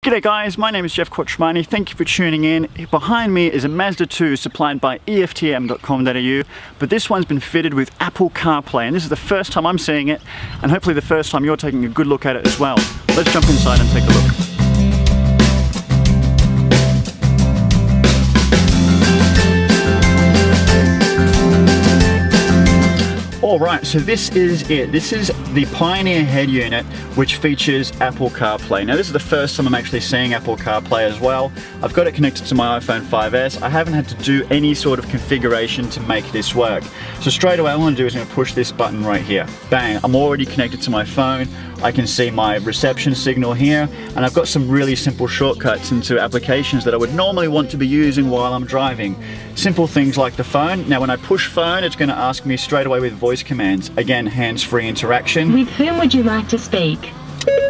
G'day guys, my name is Jeff Quattromani. Thank you for tuning in. Behind me is a Mazda 2 supplied by EFTM.com.au, but this one's been fitted with Apple CarPlay, and this is the first time I'm seeing it, and hopefully the first time you're taking a good look at it as well. Let's jump inside and take a look. Alright, so this is it. This is the Pioneer head unit, which features Apple CarPlay. Now this is the first time I'm actually seeing Apple CarPlay as well. I've got it connected to my iPhone 5S. I haven't had to do any sort of configuration to make this work. So straight away, what I'm going to do is I'm going to push this button right here. Bang, I'm already connected to my phone. I can see my reception signal here, and I've got some really simple shortcuts into applications that I would normally want to be using while I'm driving. Simple things like the phone. Now when I push phone, it's going to ask me straight away with voice commands. Again, hands-free interaction. With whom would you like to speak?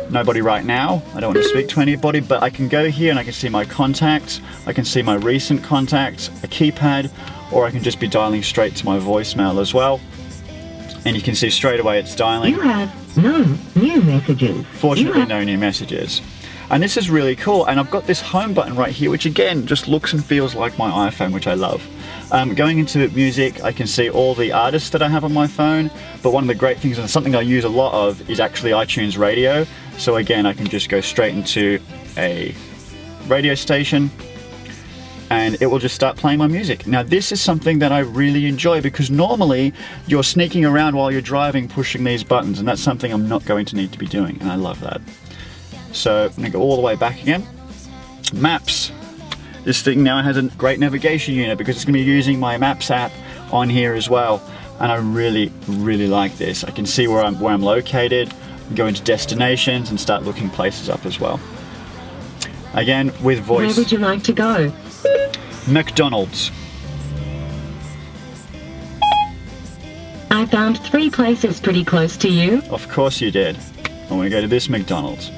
Nobody right now. I don't want to speak to anybody, but I can go here and I can see my contacts. I can see my recent contacts, a keypad, or I can just be dialing straight to my voicemail as well. And you can see straight away it's dialing. You have no new messages. Fortunately, no new messages. And this is really cool. And I've got this home button right here, which again, just looks and feels like my iPhone, which I love. Going into music, I can see all the artists that I have on my phone. But one of the great things, and something I use a lot of, is actually iTunes Radio. So again, I can just go straight into a radio station, and it will just start playing my music. Now this is something that I really enjoy, because normally you're sneaking around while you're driving pushing these buttons, and that's something I'm not going to need to be doing, and I love that. So I'm going to go all the way back again. Maps. This thing now has a great navigation unit because it's going to be using my Maps app on here as well, and I really like this. I can see where I'm located, go into destinations and start looking places up as well. Again, with voice. Where would you like to go? McDonald's. I found 3 places pretty close to you. Of course you did. I want to go to this McDonald's.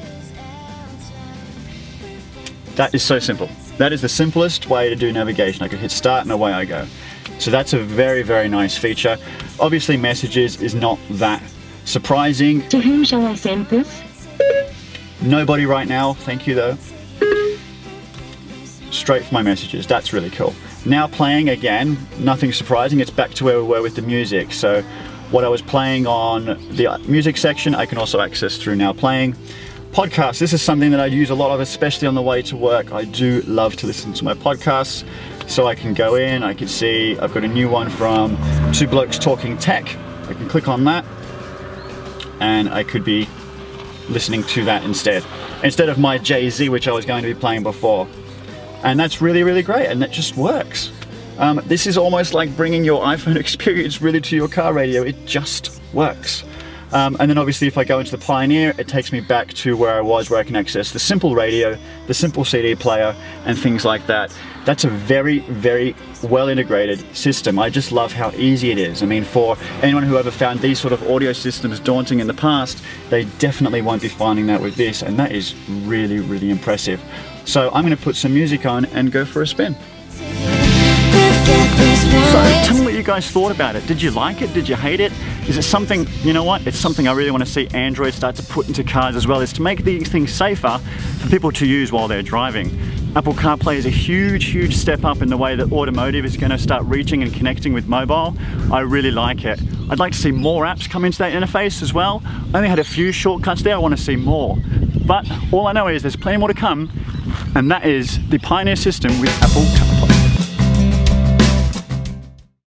That is so simple. That is the simplest way to do navigation. I could hit start and away I go. So that's a very nice feature. Obviously messages is not that surprising. To whom shall I send this? Nobody right now, thank you though. Straight for my messages, that's really cool. Now playing again, nothing surprising, it's back to where we were with the music. So what I was playing on the music section, I can also access through Now Playing. Podcasts, this is something that I use a lot of, especially on the way to work. I do love to listen to my podcasts. So I can go in, I can see I've got a new one from Two Blokes Talking Tech. I can click on that, and I could be listening to that instead of my Jay-Z, which I was going to be playing before. And that's really great, and that just works. This is almost like bringing your iPhone experience really to your car radio. It just works. And then obviously if I go into the Pioneer, it takes me back to where I was, where I can access the simple radio, the simple CD player, and things like that. That's a very well integrated system. I just love how easy it is. I mean, for anyone who ever found these sort of audio systems daunting in the past, they definitely won't be finding that with this, and that is really impressive. So I'm going to put some music on and go for a spin. So tell me what you guys thought about it. Did you like it? Did you hate it? Is it something, you know what, it's something I really want to see Android start to put into cars as well, is to make these things safer for people to use while they're driving. Apple CarPlay is a huge step up in the way that automotive is going to start reaching and connecting with mobile. I really like it. I'd like to see more apps come into that interface as well. I only had a few shortcuts there, I want to see more. But all I know is there's plenty more to come, and that is the Pioneer system with Apple CarPlay.